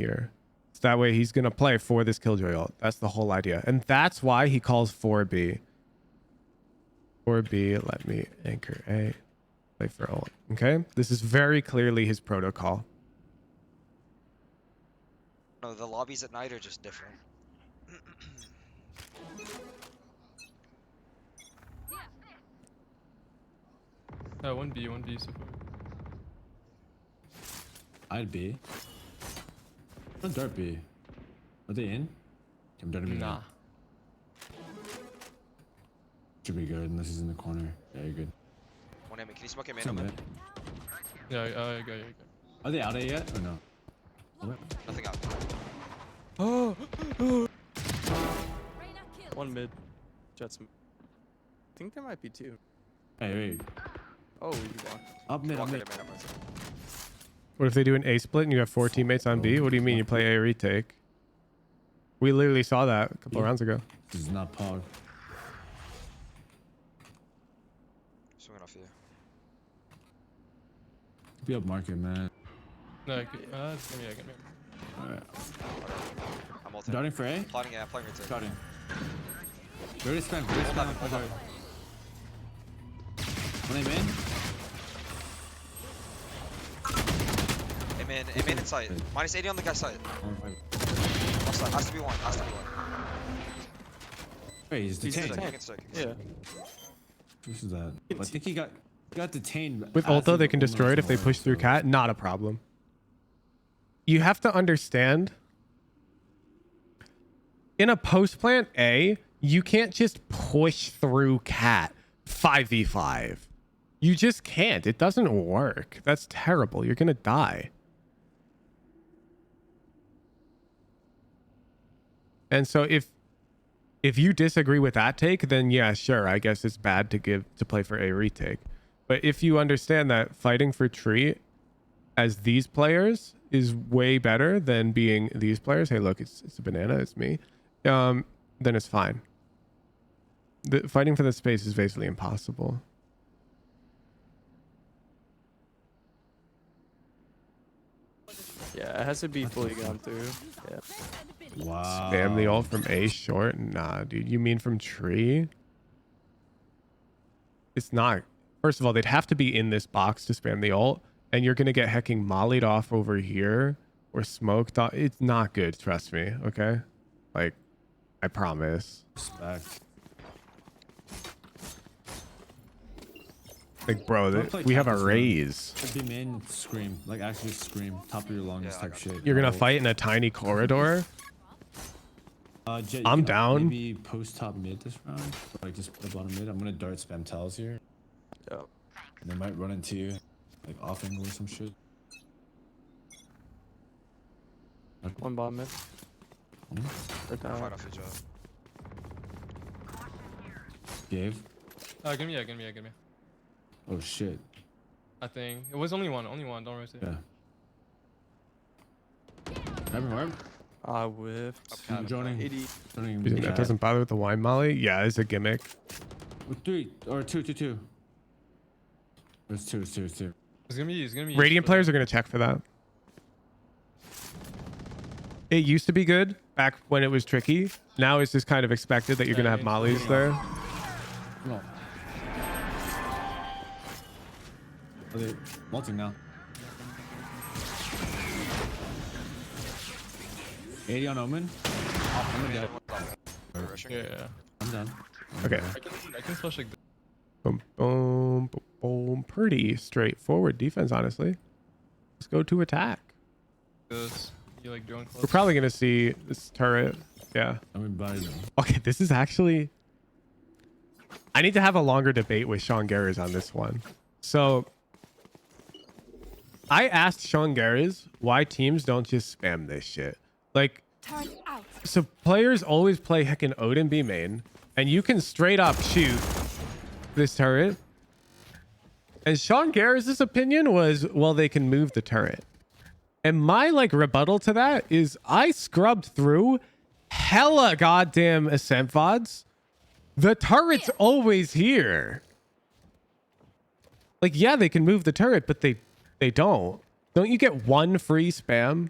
here. So that way he's going to play for this Killjoy ult. That's the whole idea. And that's why he calls 4B. 4B, let me anchor A. Play for ult. Okay? This is very clearly his protocol. No, the lobbies at night are just different. 1B support. I'd be. What dart B? Are they in? I'm dart B. Nah. Should be good unless he's in the corner. Yeah, you're good. One enemy. Can you smoke him in? Some Omen? minute. Yeah, you go. Are they out A yet or no? Nothing out. Oh! One mid. Jets. I think there might be two. Hey, wait. Oh, you walked. Up mid, up Walk mid. it, man, I'm right. What if they do an A split and you have 4 teammates on B? What do you mean you play A retake? We literally saw that a couple rounds ago. This is not Pog. Swinging off you. Be up market, man. No, give me. Alright. I'm ulting. Darting for A? Plotting, yeah, I'm playing retake. Darting. Ready to spam, ready to spam. Okay. One aim in. Aim in inside. Minus 80 on the guy's side. Outside. Has to be one. Has to be one. Wait, he's detained. He can stick. Yeah. This is that. I think he got detained. With ult though, they can destroy it if they push through cat. Not a problem. You have to understand, in a post plant A, you can't just push through cat 5v5. You just can't. It doesn't work. That's terrible. You're gonna die. And so if you disagree with that take, then yeah, sure. I guess it's bad to play for a retake. But if you understand that fighting for tree as these players is way better than being these players. Hey, look, it's a banana. It's me. Then it's fine. The fighting for the space is basically impossible. Yeah, it has to be fully gone through. Yeah. Wow. Spam the ult from A short? Nah, dude. You mean from tree? It's not. First of all, they'd have to be in this box to spam the ult. And you're going to get hecking mollied off over here or smoked off. It's not good. Trust me. Okay. Like, I promise. Respect. Like, bro, we have a raise. Be main scream. Like, actually scream. Top of your lungs type shit. You're going to fight in a tiny corridor? Jet, I'm down. Maybe post top mid this round. Like, just the bottom mid. I'm going to dart spam tells here. Yep. And they might run into you. Like, off angle or some shit. One bottom mid. Fight off your job. Gave. Give me. Oh, shit. I think. It was only one. Don't rush it. Yeah. Having hard? I whiffed. Droning. 80. You think that doesn't bother with the wine molly? Yeah, it's a gimmick. 3 or 2. It's two. It's gonna be. Radiant players are going to check for that. It used to be good back when it was tricky. Now it's just kind of expected that you're going to have mollies there. No. Are they multing now? 80 on Omen. Omen dead. Yeah. I'm done. Okay. I can flush like. Boom, boom, boom, boom. Pretty straightforward defense, honestly. Let's go to attack. This. You like doing close? We're probably going to see this turret. Yeah. I'm in body though. Okay, this is actually... I need to have a longer debate with Sean Garrers on this one. So, I asked Sean Garrers why teams don't just spam this shit. Like, so players always play heckin' Odin B main, and you can straight up shoot this turret. And Sean Garrers' opinion was, well, they can move the turret. And my like rebuttal to that is I scrubbed through hella goddamn Ascent VODs. The turret's always here. Like, yeah, they can move the turret, but they don't. Don't you get one free spam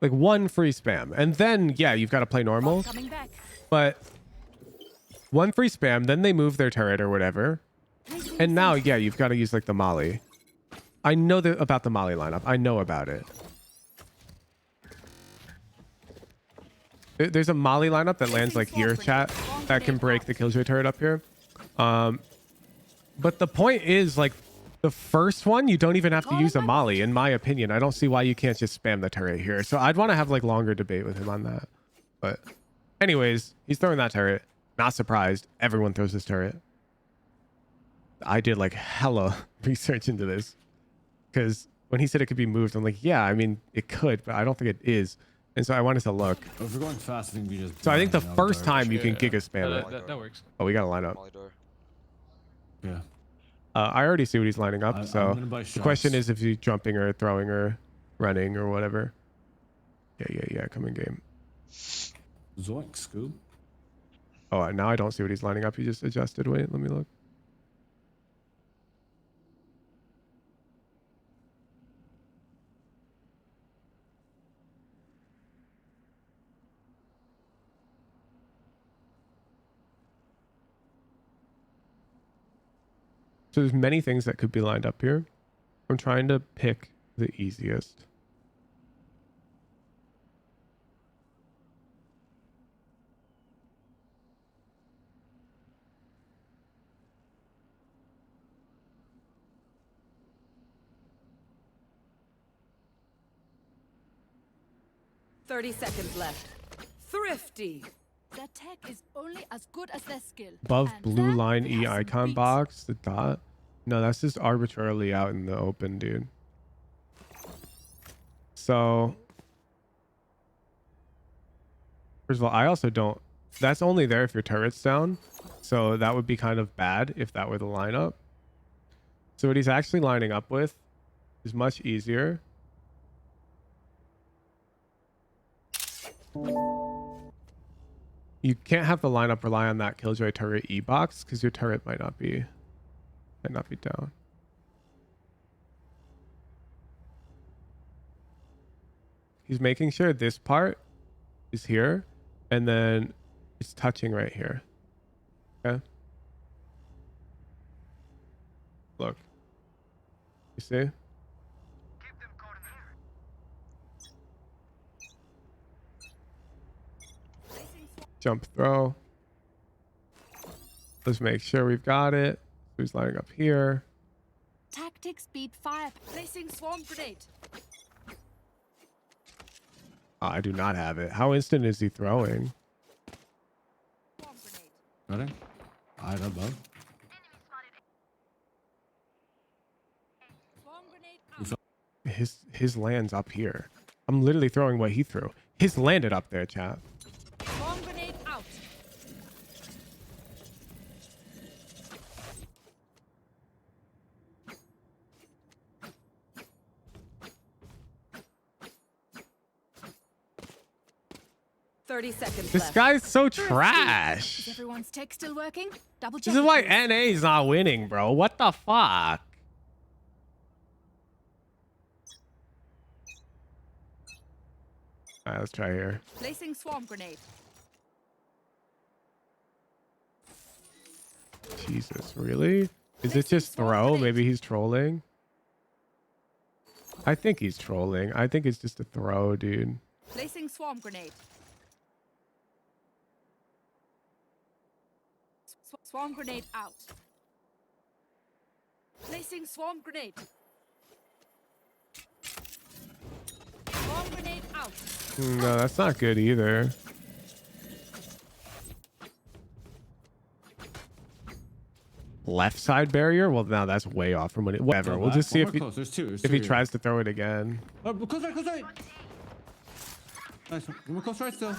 Like one free spam. And then, yeah, you've got to play normal. Coming back. But one free spam, then they move their turret or whatever. And now, yeah, you've got to use like the molly. I know about the molly lineup. I know about it. There's a molly lineup that lands like here, chat, that can break the Killjoy turret up here. But the point is, like, the first one, you don't even have to use a molly, in my opinion. I don't see why you can't just spam the turret here. So I'd want to have like longer debate with him on that. But anyways, he's throwing that turret. Not surprised. Everyone throws this turret. I did like hella research into this because when he said it could be moved, I'm like, yeah, I mean, it could, but I don't think it is. And so I wanted to look. If we're going fast, I think we just. So I think the blind out first dark. time you can giga spam it. That works. Oh, we got to line up. Molly door. Yeah. I already see what he's lining up. I'm So gonna buy the question shots. is if he's jumping or throwing or running or whatever. Yeah. Coming game. Zoink, Scoob. Oh, now I don't see what he's lining up. He just adjusted. Wait, let me look. So there's many things that could be lined up here. I'm trying to pick the easiest. Thirty seconds left. Thrifty. Their tech is only as good as their skill. Above And blue that line E has icon beats. box, the dot. No, that's just arbitrarily out in the open, dude. So, first of all, I also don't. That's only there if your turret's down. So that would be kind of bad if that were the lineup. So what he's actually lining up with is much easier. You can't have the lineup rely on that Killjoy turret E box because your turret might not be down. He's making sure this part is here and then it's touching right here. Okay. Look. You see? Jump throw. Let's make sure we've got it. Who's lining up here? Tactics beat fire. Placing swarm grenade. Oh, I do not have it. How instant is he throwing? Swarm grenade. Ready? I don't know. Swarm grenade out. His lands up here. I'm literally throwing what he threw. His landed up there, chat. Swarm grenade out. Thirty seconds This left. guy's so Is trash. everyone's tech still working? Double check. This is it, why please. NA is not winning, bro. What the fuck? All right, let's try here. Placing swarm grenade. Jesus, really? Is it just throw? Maybe he's trolling. I think he's trolling. I think it's just a throw, dude. Placing swarm grenade. Swarm grenade out. Placing swarm grenade. Swarm grenade out. No, that's not good either. Left side barrier? Well, now that's way off from what it. Whatever. We'll just see if he, There's two. There's if two he here. tries to throw it again. Oh, close right, close right. Nice one. We're close right still. At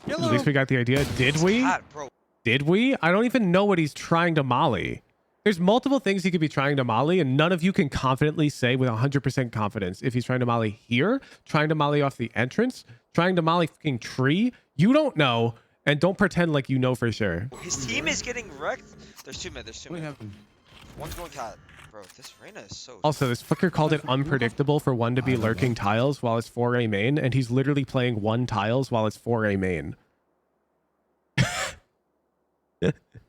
Yellow. least we got the idea. Did we? Cat, bro. Did we? I don't even know what he's trying to molly. There's multiple things he could be trying to molly, and none of you can confidently say with 100% confidence if he's trying to molly here, trying to molly off the entrance, trying to molly fucking tree. You don't know, and don't pretend like you know for sure. His team is getting wrecked. There's two mid. There's two What mid. happened? One's going cat. Bro, this Reyna is so. Also, this fucker called it unpredictable for one to be lurking tiles while it's 4A main, and he's literally playing one tiles while it's 4A main.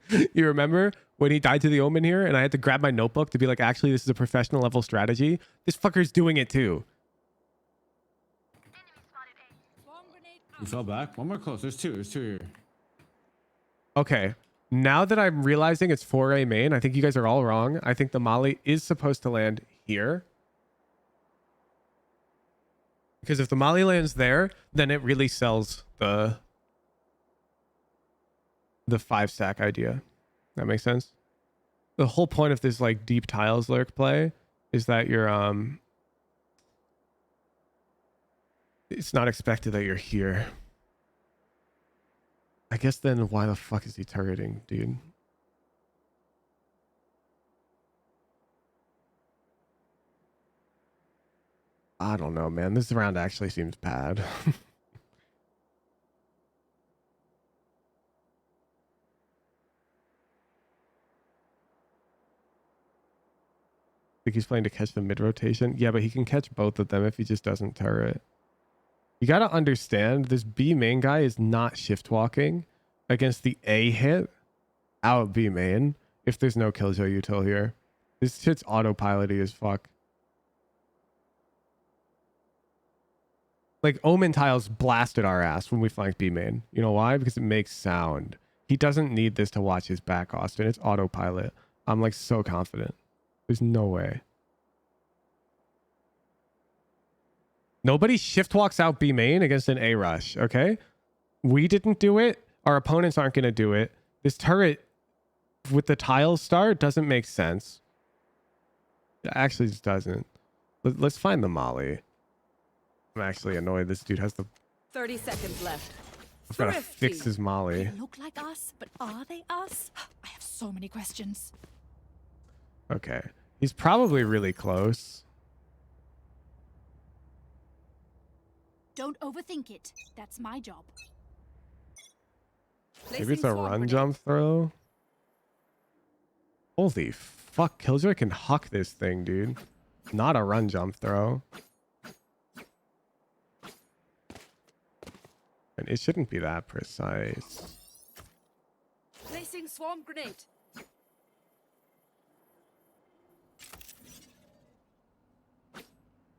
You remember when he died to the Omen here and I had to grab my notebook to be like, actually, this is a professional level strategy? This fucker's doing it too. Swarm grenade You out. fell back. One more close. There's two here. Okay. Now that I'm realizing it's 4A main, I think you guys are all wrong. I think the Molly is supposed to land here. Because if the Molly lands there, then it really sells the 5-stack idea. That makes sense? The whole point of this like deep tiles lurk play is that you're it's not expected that you're here. I guess then why the fuck is he turreting, dude? I don't know, man. This round actually seems bad. Think he's playing to catch the mid rotation? Yeah, but he can catch both of them if he just doesn't turret. You got to understand, this B main guy is not shift walking against the A hit out B main if there's no Killjoy util here. This shit's autopiloty as fuck. Like, Omen tiles blasted our ass when we flanked B main. You know why? Because it makes sound. He doesn't need this to watch his back, Austin. It's autopilot. I'm like so confident. There's no way. Nobody shift walks out B main against an A rush, okay? We didn't do it. Our opponents aren't going to do it. This turret with the tiles start doesn't make sense. It actually just doesn't. Let's find the Molly. I'm actually annoyed this dude has the... 30 seconds left. I've got to fix his Molly. They look like us, but are they us? I have so many questions. Okay. He's probably really close. Don't overthink it. That's my job. Maybe it's a run jump throw. Holy fuck. Killjoy can huck this thing, dude. Not a run jump throw. And it shouldn't be that precise. Placing swarm grenade.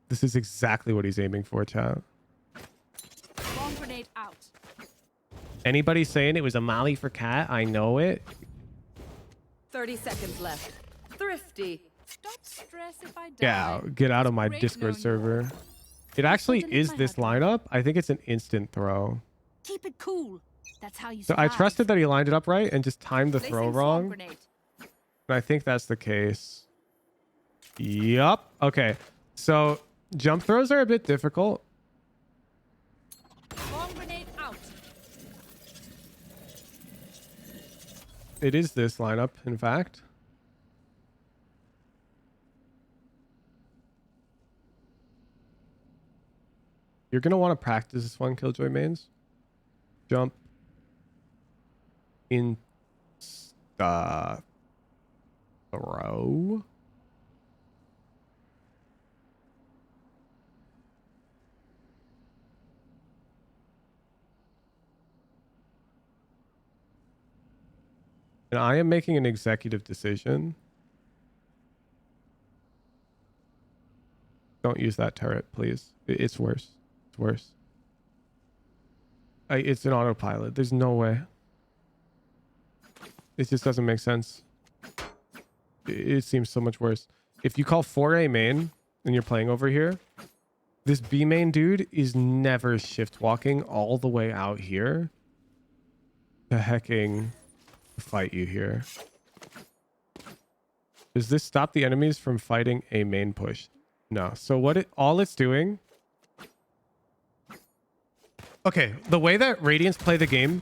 This is exactly what he's aiming for, chat. Swarm grenade out. Anybody saying it was a Molly for cat? I know it. 30 seconds left. Thrifty. Don't stress if I die. Yeah, get out of my Great Discord knowing you. server. It actually Delete is my this hard lineup. I think it's an instant throw. Keep it cool. That's how you So I survive. trusted that he lined it up right and just timed the Placing throw swarm wrong. grenade. And I think that's the case. Yup. Okay. So jump throws are a bit difficult. Swarm grenade out. It is this lineup, in fact. You're going to want to practice this one, Killjoy mains. Jump in the throw. And I am making an executive decision. Don't use that turret, please. It's worse. It's worse. It's an autopilot. There's no way. It just doesn't make sense. It seems so much worse. If you call 4A main and you're playing over here, this B main dude is never shift walking all the way out here to hecking fight you here. Does this stop the enemies from fighting a main push? No. So all it's doing... Okay, the way that Radiants play the game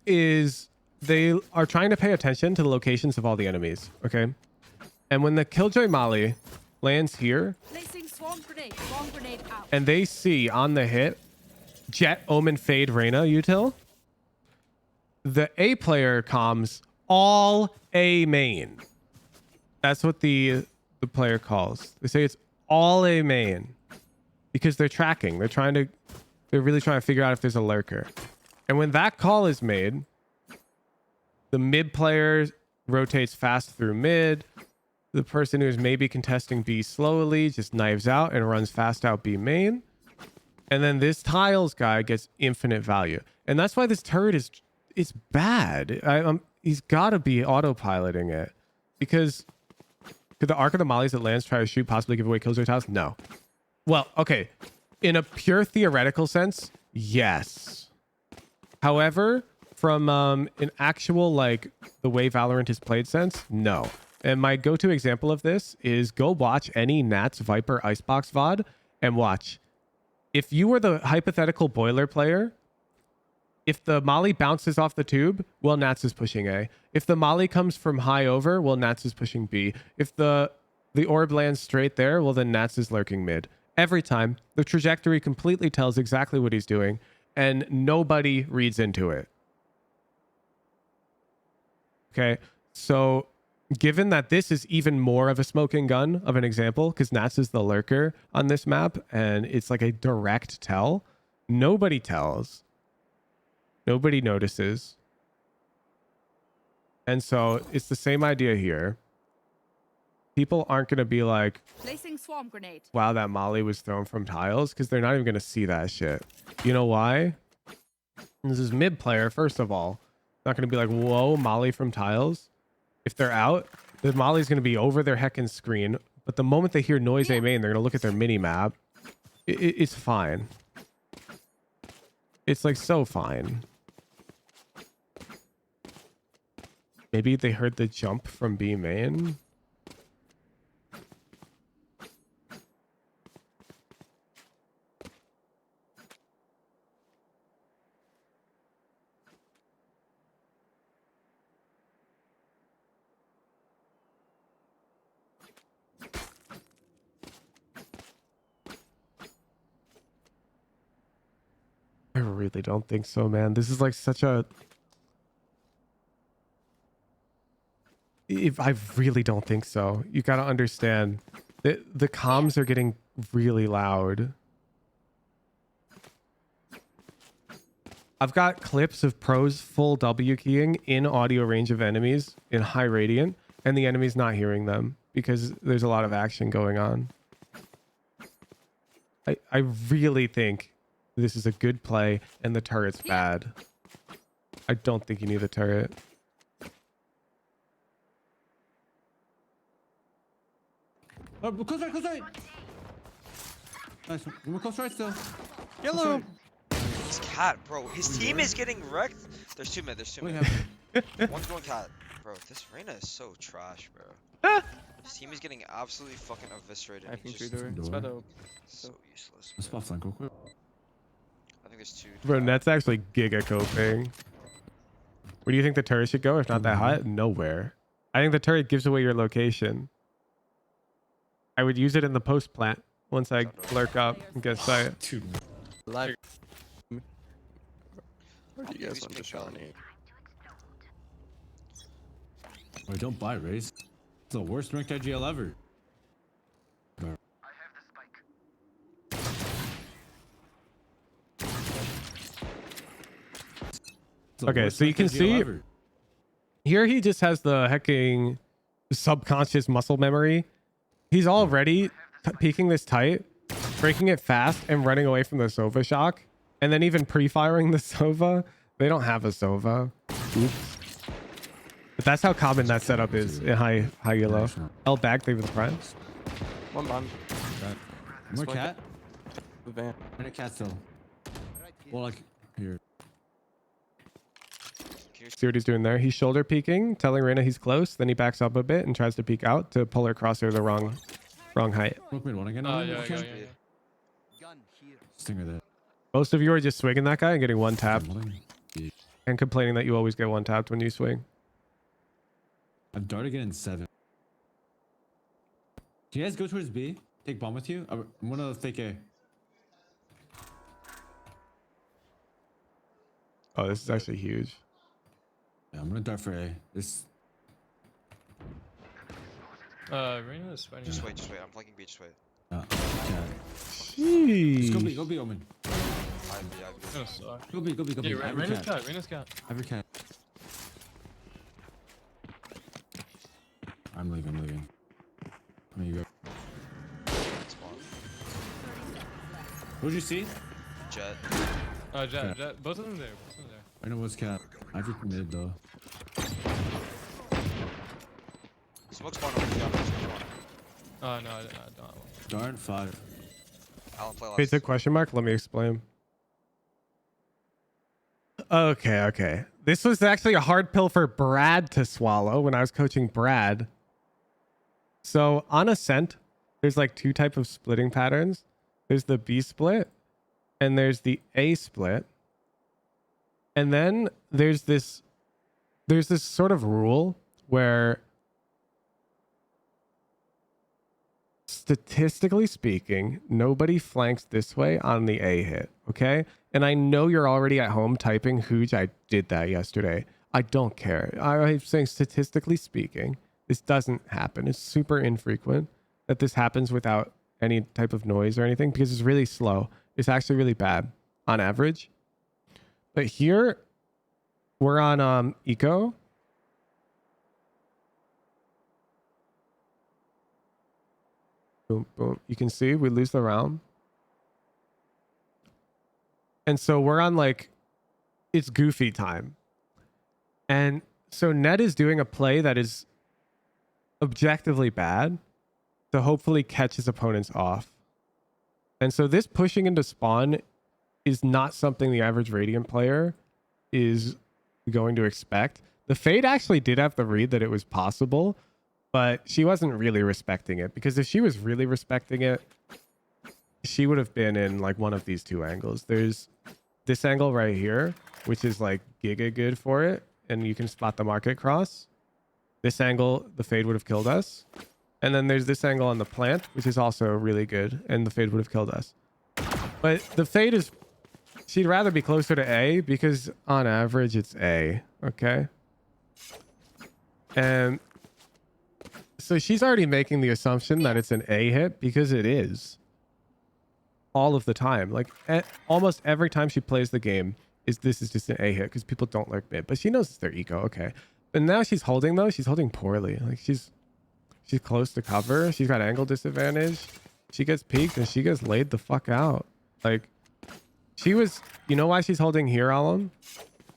is they are trying to pay attention to the locations of all the enemies, okay? And when the Killjoy Molly lands here, Placing swarm grenade. Swarm grenade out. and they see on the hit Jet, Omen, Fade, Reyna util, the A player comms all A main. That's what the player calls. They say it's all A main because they're tracking. They're really trying to figure out if there's a lurker. And when that call is made, the mid player rotates fast through mid. The person who's maybe contesting B slowly just knives out and runs fast out B main. And then this tiles guy gets infinite value. And that's why this turret is bad. He's got to be autopiloting it. Because could the arc of the mollies that lands try to shoot possibly give away Killjoy tiles? No. Well, okay. In a pure theoretical sense, yes. However, from an actual, like, the way Valorant is played sense, no. And my go-to example of this is go watch any Nats Viper Icebox VOD and watch. If you were the hypothetical boiler player, if the molly bounces off the tube, well, Nats is pushing A. If the molly comes from high over, well, Nats is pushing B. If the orb lands straight there, well, then Nats is lurking mid. Every time, the trajectory completely tells exactly what he's doing, and nobody reads into it. Okay, so given that this is even more of a smoking gun of an example, because Nats is the lurker on this map, and it's like a direct tell, nobody tells. Nobody notices. And so it's the same idea here. People aren't going to be like, Placing swarm grenade. wow, that molly was thrown from tiles, because they're not even going to see that shit. You know why? This is mid player, first of all. Not going to be like, whoa, molly from tiles. If they're out, the molly's going to be over their heckin' screen. But the moment they hear noise A main, they're going to look at their mini map. It's fine. It's like so fine. Maybe they heard the jump from B main. I really don't think so, man. This is like such a... I really don't think so. You got to understand that the comms are getting really loud. I've got clips of pros full W keying in audio range of enemies in high radiant, and the enemy's not hearing them because there's a lot of action going on. I really think this is a good play and the turret's bad. I don't think you need the turret. Oh, close right. Nice. We're close right still. Yellow. He's cat, bro. His team is getting wrecked. There's two mid. There's two mid. One's going cat. Bro, this Reyna is so trash, bro. His team is getting absolutely fucking eviscerated. I He's think just it's about to. so useless. Let's spot flank real quick. I think there's two. Bro, Net's actually giga coping. Where do you think the turret should go if not that hot? Nowhere. I think the turret gives away your location. I would use it in the post plant once I lurk up and get sight. Dude. Live. Where do you guys want to dominate? Oh, don't buy Raze. It's the worst ranked IGL ever. Okay, so you can see here he just has the hecking subconscious muscle memory. He's already peeking this tight, breaking it fast, and running away from the Sova shock. And then even pre-firing the Sova. They don't have a Sova. Oops. But that's how common that setup is in high yellow. L back, they with the front. One bomb. More cat? The van. And a cat still. Well, like, here. See what he's doing there. He's shoulder peeking, telling Reyna he's close. Then he backs up a bit and tries to peek out to pull her crosshair the wrong height. Smoke mid one again. Yeah. Stinger there. Most of you are just swinging that guy and getting one tapped and complaining that you always get one tapped when you swing. I've darted again in 7. Can you guys go towards B? Take bomb with you? I'm gonna take A. Oh, this is actually huge. Yeah, I'm gonna dart for A. Reyna is fighting. Just wait. I'm flanking B. Just wait. Okay. Jeez. Go B, Omen. No, sorry. Go B. Yeah, Every Reyna's cat. cat. Reyna's cat. Every cat. I'm leaving. There you go. Spawn. What'd you see? Jet. Jet. Both of them there. I know what's cat. Every mid though. Smoke spawn over here. Smoke spawn. No, I don't. Dart 5. Alan, play Wait, last. it's a question mark? Let me explain. Okay. This was actually a hard pill for Brad to swallow when I was coaching Brad. So on Ascent, there's like two type of splitting patterns. There's the B split and there's the A split. And then there's this sort of rule where statistically speaking, nobody flanks this way on the A hit, okay? And I know you're already at home typing Hooj. I did that yesterday. I don't care. I'm saying statistically speaking, this doesn't happen. It's super infrequent that this happens without any type of noise or anything because it's really slow. It's actually really bad on average. But here we're on eco. Boom, boom. You can see we lose the round. And so we're on like, it's goofy time. And so Ned is doing a play that is objectively bad to hopefully catch his opponents off. And so this pushing into spawn is not something the average Radiant player is going to expect. The Fade actually did have the read that it was possible, but she wasn't really respecting it, because if she was really respecting it, she would have been in like one of these two angles. There's this angle right here, which is like giga good for it, and you can spot the market cross. This angle, the Fade would have killed us. And then there's this angle on the plant, which is also really good, and the Fade would have killed us. But the Fade is, she'd rather be closer to A because on average it's A, okay? And so she's already making the assumption that it's an A hit because it is. All of the time. Like almost every time she plays the game, this is just an A hit because people don't like mid. But she knows it's their eco, okay. But now she's holding though, she's holding poorly. Like she's close to cover. She's got angle disadvantage. She gets peeked and she gets laid the fuck out. Like she was, you know why she's holding here, Alam?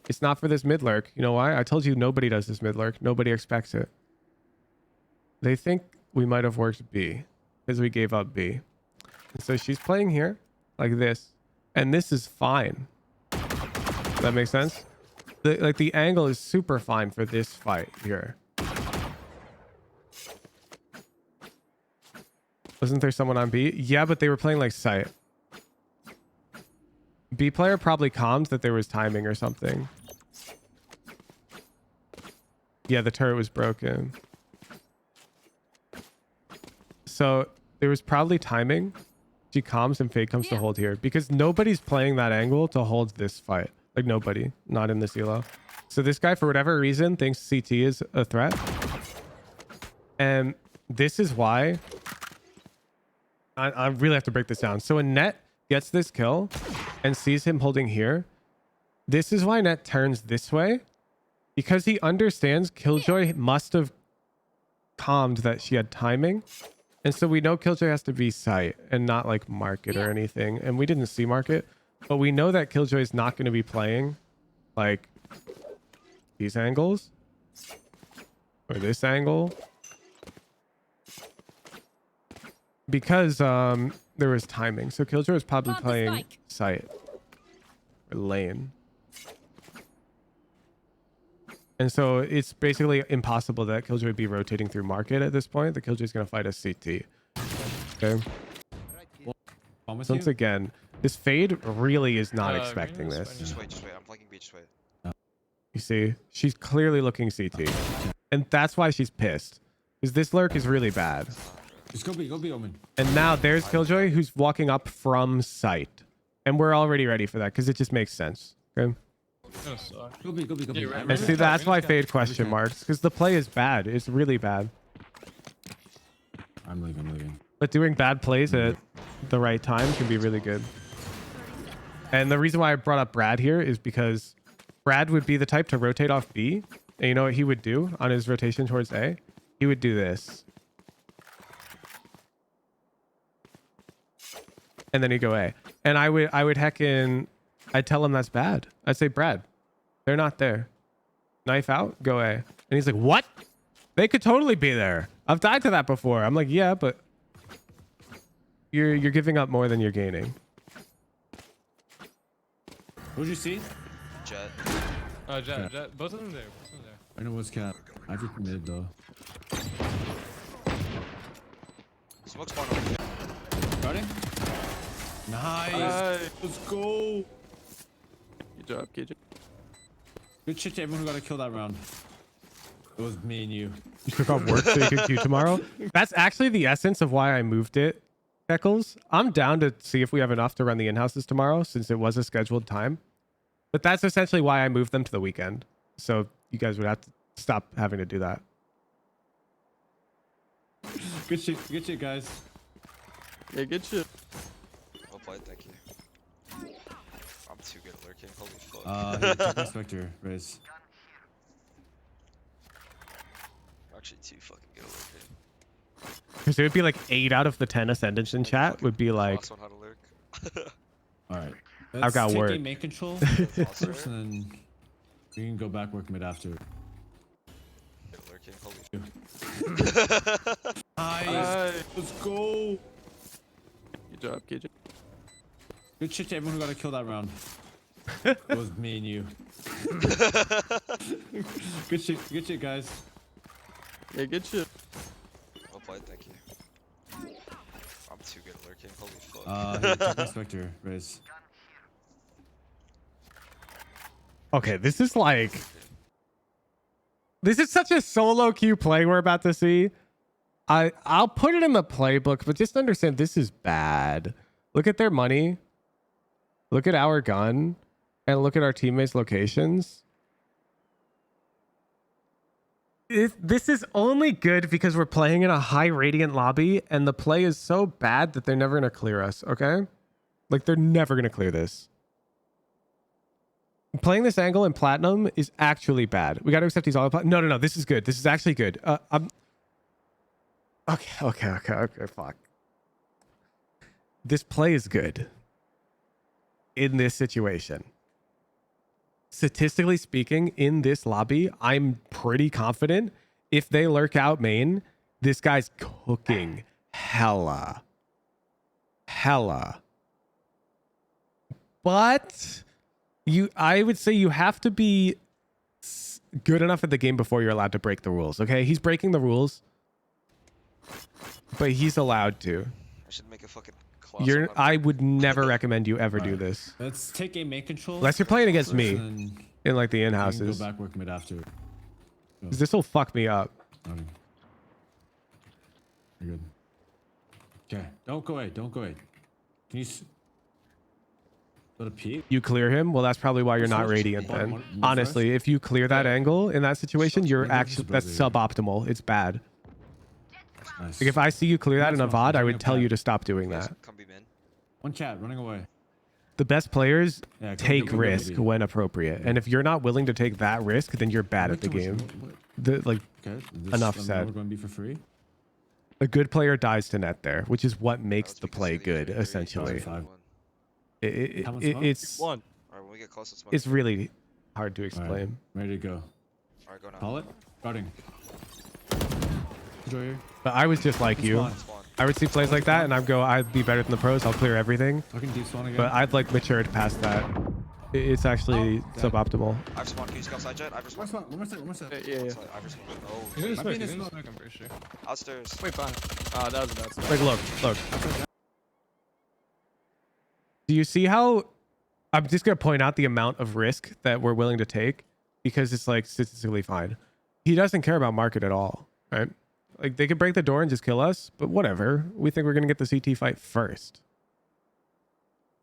It's not for this mid lurk. You know why? I told you nobody does this mid lurk. Nobody expects it. They think we might have worked B because we gave up B. And so she's playing here like this, and this is fine. Does that make sense? The angle is super fine for this fight here. Wasn't there someone on B? Yeah, but they were playing like sight. B player probably calmed that there was timing or something. Yeah, the turret was broken. So there was probably timing. She calms and Fade comes to hold here because nobody's playing that angle to hold this fight. Like nobody, not in this elo. So this guy, for whatever reason, thinks CT is a threat. And this is why I really have to break this down. So when Net gets this kill and sees him holding here, this is why Net turns this way, because he understands Killjoy must have calmed that she had timing. And so we know Killjoy has to be sight and not like market or anything. And we didn't see market, but we know that Killjoy is not going to be playing like these angles or this angle, because there was timing. So Killjoy was probably playing sight or lane. And so it's basically impossible that Killjoy would be rotating through market at this point. The Killjoy is going to fight a CT. Okay. Once again, this Fade really is not expecting this. Just wait. I'm flanking B. Just wait. You see, she's clearly looking CT. And that's why she's pissed. Because this lurk is really bad. Just go B, Omen. And now there's Killjoy who's walking up from sight. And we're already ready for that because it just makes sense. Okay. Go B. And see, that's why Fade question marks, because the play is bad. It's really bad. I'm leaving. But doing bad plays at the right time can be really good. And the reason why I brought up Brad here is because Brad would be the type to rotate off B. And you know what he would do on his rotation towards A? He would do this. And then he'd go A. And I would I'd tell him that's bad. I'd say, Brad, they're not there. Knife out, go A. And he's like, what? They could totally be there. I've died to that before. I'm like, yeah, but you're giving up more than you're gaining. Who'd you see? Jet. Jet. Both of them there. I know what's cat. I think mid though. Smoke spawn over here. Starting? Nice. Let's go. Good job, KJ. Good shit to everyone who got a kill that round. It was me and you. You took off work so you could queue tomorrow. That's actually the essence of why I moved it, Eccles. I'm down to see if we have enough to run the in-houses tomorrow since it was a scheduled time. But that's essentially why I moved them to the weekend. So you guys would have to stop having to do that. Good shit, guys. Yeah, good shit. Well played, thank you. I'm too good at lurking. Holy fuck. Check Inspector, Riz. I'm actually too fucking good at lurking. Because it would be like 8 out of the 10 Ascendants in chat would be like, Class on how to lurk. Alright. I've got take work. a main control That's first, and then we can go back work mid after. Good at lurking. Holy shit. Nice. Let's go. Good job, KJ. Good shit to everyone who got a kill that round. It was me and you. Good shit, guys. Yeah, good shit. Well played, thank you. I'm too good at lurking. Holy fuck. Check Inspector, Riz. okay, this is such a solo queue play we're about to see. I'll put it in the playbook, but just understand this is bad. Look at their money. Look at our gun. And look at our teammates' locations. This is only good because we're playing in a high radiant lobby and the play is so bad that they're never going to clear us, okay? Like, they're never going to clear this. Playing this angle in platinum is actually bad. We got to accept these all. No. This is good. This is actually good. Okay. Fuck. This play is good in this situation. Statistically speaking, in this lobby, I'm pretty confident if they lurk out main, this guy's cooking hella. But I would say you have to be good enough at the game before you're allowed to break the rules. Okay, he's breaking the rules, but he's allowed to. I should make a fucking class. I would never recommend you ever do this. Let's take a main control. Unless you're playing against me and in like the we can in-houses. go back work mid after. 'Cause this will fuck me up. Okay. You're good. Okay, don't go away. Can you let a peek? You clear him? Well, that's probably why you're not radiant then. Honestly, if you clear that angle in that situation, you're actually, that's suboptimal. It's bad. Nice. Like if I see you clear that in a Next one, VOD, I taking would a tell pad. you to stop doing Guys, that. come be min. One chat running away. The best players Yeah, come take go risk baby. when appropriate. And if you're not willing to take that risk, then you're bad at the game. Like Okay. Enough We're said. going to be for free. a good player dies to net there, which is what makes That's the because play of the good, injury. essentially. Five. It- How much it- smoke? it's One. Alright, when we get close, let's smoke. it's really hard to All right, explain. ready to go. Alright, go now. Call it. Starting. Enjoy your. But I was just like you. Spawn. Spawn. I would see plays like that and I'd be better than the pros. I'll clear everything. Fucking deep spawn again. But I've like matured past that. It's actually suboptimal. I've spawned. Can you scout side jet? I've One spawned. more set. Yeah. I've respawned. Oh, He's gonna Might smoke. be He's in gonna smoke. smoke. I'm pretty sure. outstairs. Wait, fine. That was a bad start. Like, look. Do you see how I'm just going to point out the amount of risk that we're willing to take because it's like statistically fine. He doesn't care about market at all, right? Like they could break the door and just kill us, but whatever. We think we're going to get the CT fight first.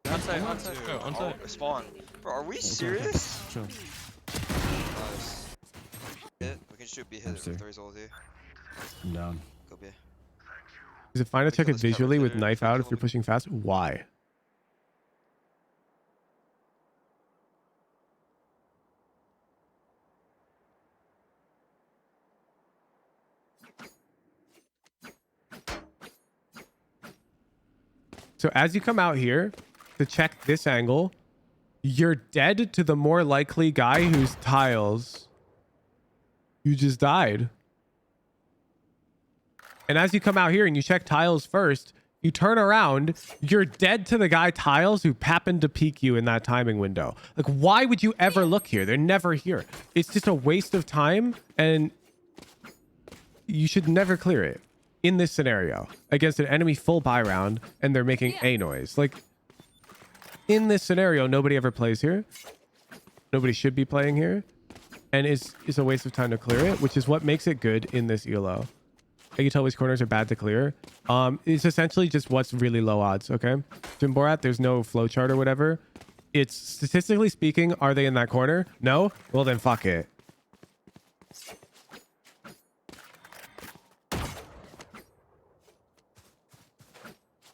Onside. Go, on site. Oh, spawn. Bro, are we serious? Chill. Nice. Hit. We can shoot B hit Upstairs. with 3's ulti. I'm down. Go B. Is it fine to check it Ridiculous coverage visually with there. knife Try out to if kill you're him. pushing fast? Why? So as you come out here to check this angle, you're dead to the more likely guy whose tiles you just died. And as you come out here and you check tiles first, you turn around, you're dead to the guy tiles who happened to peek you in that timing window. Like, why would you ever look here? They're never here. It's just a waste of time, and you should never clear it in this scenario against an enemy full buy round and they're making a noise. Like, in this scenario, nobody ever plays here. Nobody should be playing here. And it's a waste of time to clear it, which is what makes it good in this ELO. I can tell which corners are bad to clear. It's essentially just what's really low odds, okay? Jim Borat, there's no flowchart or whatever. It's statistically speaking, are they in that corner? No? Well, then fuck it.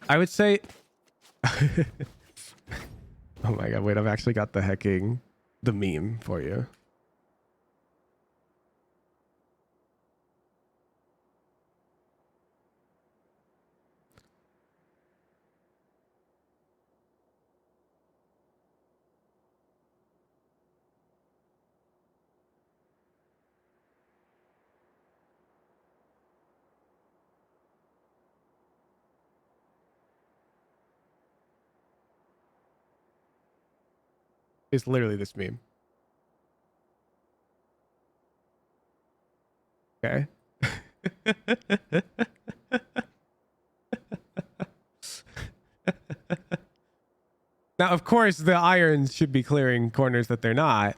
I would say... Oh my god, wait, I've actually got the meme for you. It's literally this meme. Okay. Now, of course, the irons should be clearing corners that they're not,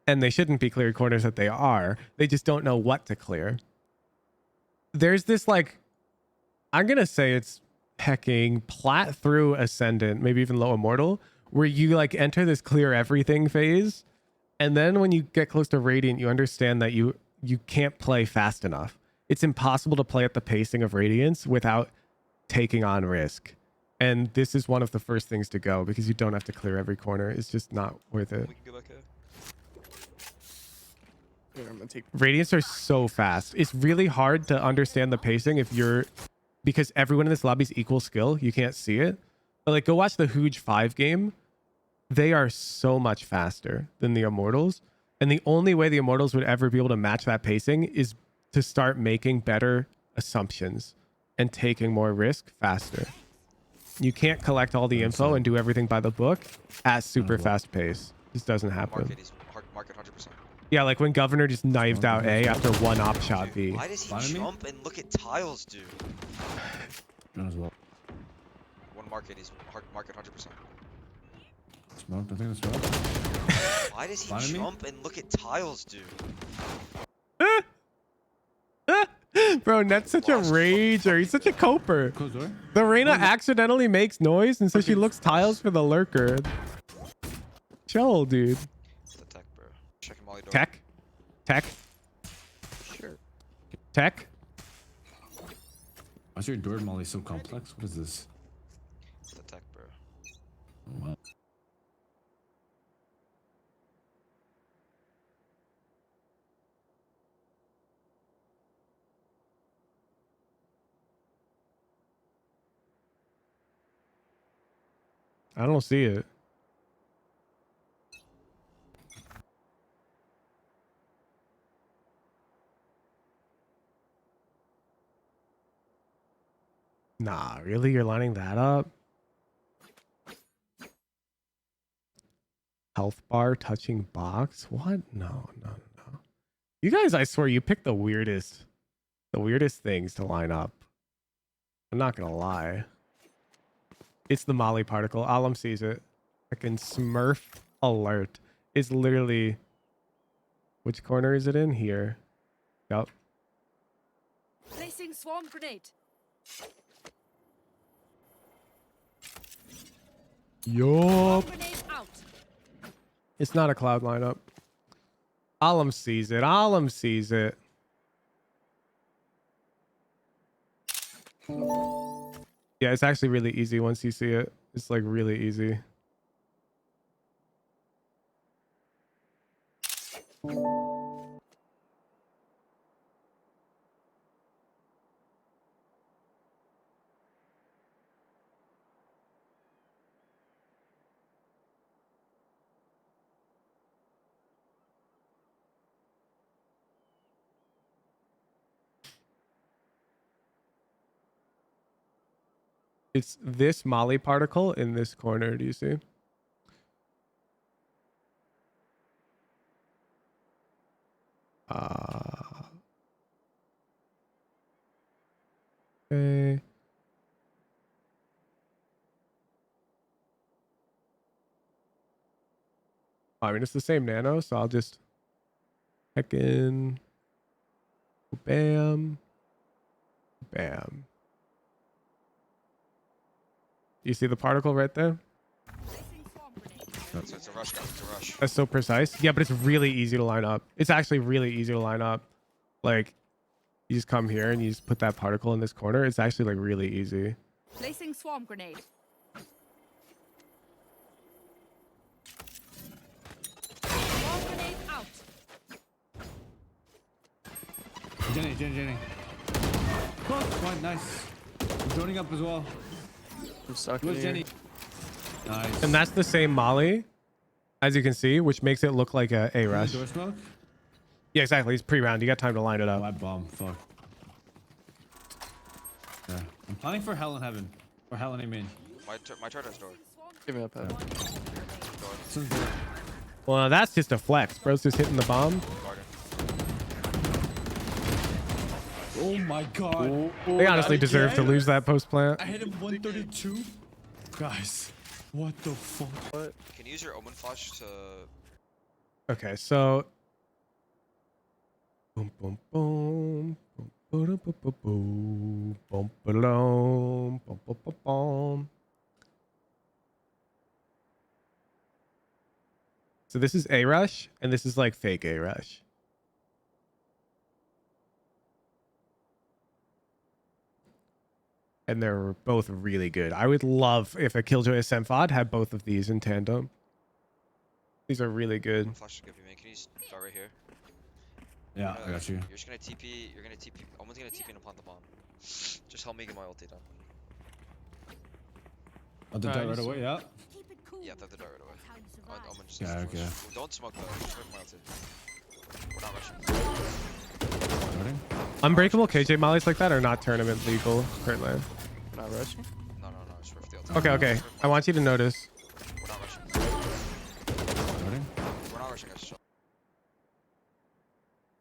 and they shouldn't be clearing corners that they are. They just don't know what to clear. There's this, like, I'm going to say it's hecking plat through Ascendant, maybe even low Immortal, where you like enter this clear everything phase, and then when you get close to Radiant, you understand that you can't play fast enough. It's impossible to play at the pacing of Radiance without taking on risk. And this is one of the first things to go because you don't have to clear every corner. It's just not worth it. We can go back here. Here, I'm gonna take. Radiants are so fast. It's really hard to understand the pacing because everyone in this lobby is equal skill. You can't see it. But like, go watch the Woohoojin 5 game. They are so much faster than the Immortals. And the only way the Immortals would ever be able to match that pacing is to start making better assumptions and taking more risk faster. You can't collect all the info and do everything by the book at super fast pace. This doesn't happen. Market 100%. Yeah, like when Governor just knifed out A after one op shot B. Why does he Follow me? jump and look at tiles, dude? Not as well. One market, he's market 100%. Smoked. I think that's right. Why does he Follow me? jump and look at tiles, dude? Bro, Net's such a rager. He's such a coper. Close door. The Reyna accidentally makes noise, and so she looks tiles for the lurker. Chill, dude. It's the tech, bro. Checking Molly door. Tech? Tech? Sure. Tech? Why's your door molly so complex? What is this? It's the tech, bro. Oh, wow. I don't see it. Nah, really? You're lining that up? Health bar touching box? What? No. You guys, I swear, you picked the weirdest things to line up. I'm not gonna lie. It's the Molly particle. Alam sees it. Freaking Smurf alert. It's literally... Which corner is it in? Here. Yup. Placing swarm grenade. Yup. Grenade out. It's not a cloud lineup. Alam sees it. Alam sees it. Yeah, it's actually really easy once you see it. It's like really easy. It's this Molly particle in this corner. Do you see? Okay. I mean, it's the same nano, so I'll just heck in. Bam. Bam. You see the particle right there? Placing swarm grenade. It's a rush, guys. It's a rush. That's so precise. Yeah, but it's really easy to line up. It's actually really easy to line up. Like, you just come here and you just put that particle in this corner. It's actually like really easy. Placing swarm grenade. Swarm grenade out. Jenny. Close. One, nice. I'm joining up as well. I'm stuck Where's here. Jenny? Nice. And that's the same Molly, as you can see, which makes it look like a rush. Door smoke? Yeah, exactly. It's pre-round. You got time to line it Oh, up. I bomb. Fuck. Yeah. I'm planning for Hell in Heaven. Or Hell in Amen. My turn is door. Give me that pad. Soon's door. Well, that's just a flex. Bro's just hitting the bomb. Garden. Oh my god. They honestly deserve to lose that post plant. I hit him 132. Guys, what the fuck? Can you use your omen flash to? Okay, so. Boom, boom, boom. Boom, boom, boom, boom, boom, boom, boom, boom, boom, boom, boom. So this is A rush, and this is like fake A rush. And they're both really good. I would love if a Killjoy Ascent VOD had both of these in tandem. These are really good. Flash to give you, man. Can you just start right here? Yeah, I got you. You're just gonna TP. You're gonna TP. Omen's gonna TP and plant the bomb. Just help me get my ulti done. I'll do that right away, yeah. Keep it cool. Yeah, have the dart right away. That's how you survive. Omen just. Yeah, needs to okay. push. Don't smoke though. Just wait for my ulti. We're not rushing. Ready? Unbreakable KJ mollies like that are not tournament legal currently. Not rushing. No. Just rift the ulti. Okay. I want you to notice. We're not rushing. Ready? We're not rushing, guys.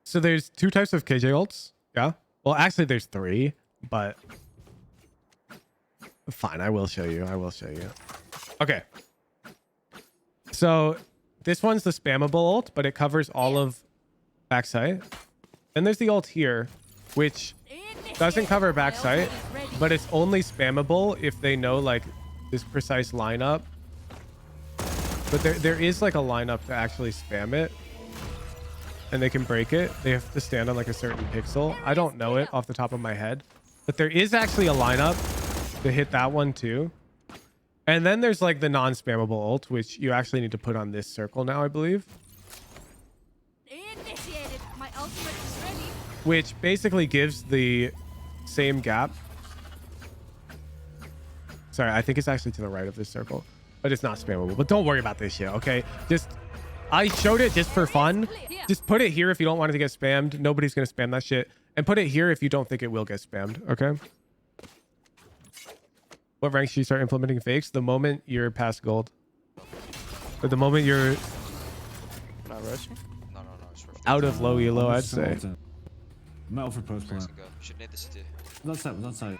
So there's two types of KJ ults. Yeah. Well, actually, there's three, but fine. I will show you. Okay. So this one's the spammable ult, but it covers all of backside. Then there's the ult here, which doesn't cover backside, but it's only spammable if they know like this precise lineup. But there is like a lineup to actually spam it. And they can break it. They have to stand on like a certain pixel. I don't know it off the top of my head, but there is actually a lineup to hit that one too. And then there's like the non-spammable ult, which you actually need to put on this circle now, I believe. Initiated. My ultimate is ready. Which basically gives the same gap. Sorry, I think it's actually to the right of this circle, but it's not spammable. But don't worry about this shit, okay? I showed it just for fun. Just put it here if you don't want it to get spammed. Nobody's going to spam that shit. And put it here if you don't think it will get spammed, okay? What rank should you start implementing fakes? The moment you're past gold. Or the moment you're Not rushing. No. Just rift. out of low elo, I'd Some say. ult in. I'm out for post Go. plant. You should need the city. That's side.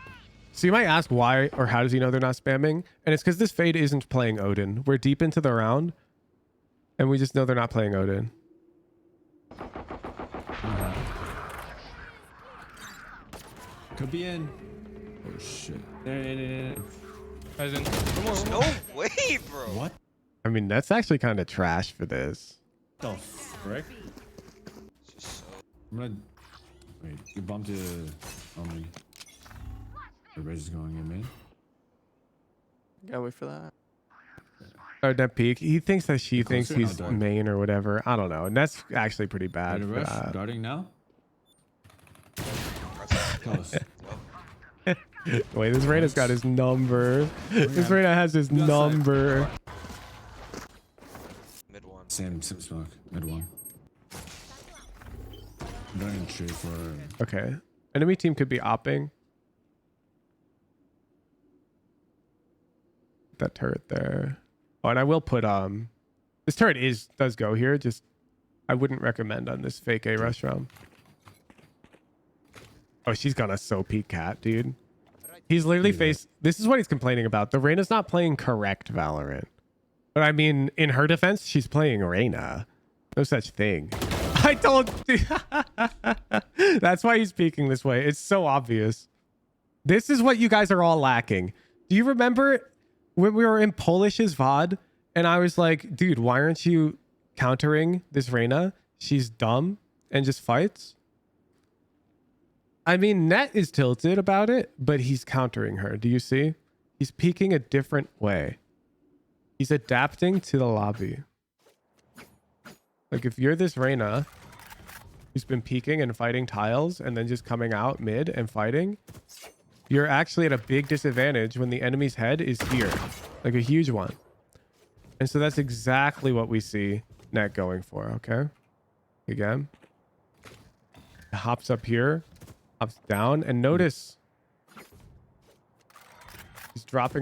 So you might ask why or how does he know they're not spamming? And it's because this fade isn't playing Odin. We're deep into the round. And we just know they're not playing Odin. Could be in. Oh shit. There. As in, There's no way, bro. What I mean, that's actually kind of trash for this. the frick? It's just so. I'm gonna wait. You bumped to Omen. Everybody's just going in, man. Gotta wait for that. Or that peak. He thinks that she You're thinks closer? he's Oh, dark. main or whatever. I don't know. And that's actually pretty bad. Ready to but, rush? Guarding now? Close. wait, this Reyna's got his number. This yeah. Reyna has his Go outside. number. Mid one. Same smoke. Mid one. I'm running tree for. Okay. Enemy team could be opping. That turret there. Oh, and I will put this turret does go here. Just I wouldn't recommend on this fake A rush round. Oh, she's gonna so peek cat, dude. He's literally faced. This is what he's complaining about. The Reyna's not playing correct Valorant. But I mean, in her defense, she's playing Reyna. No such thing. I don't. That's why he's peeking this way. It's so obvious. This is what you guys are all lacking. Do you remember when we were in Polish's VOD and I was like, dude, why aren't you countering this Reyna? She's dumb and just fights. I mean, Net is tilted about it, but he's countering her. Do you see? He's peeking a different way. He's adapting to the lobby. Like if you're this Reyna who's been peeking and fighting tiles and then just coming out mid and fighting, you're actually at a big disadvantage when the enemy's head is here, like a huge one. And so that's exactly what we see Net going for. Okay. Again. It hops up here, hops down, and notice he's dropping over.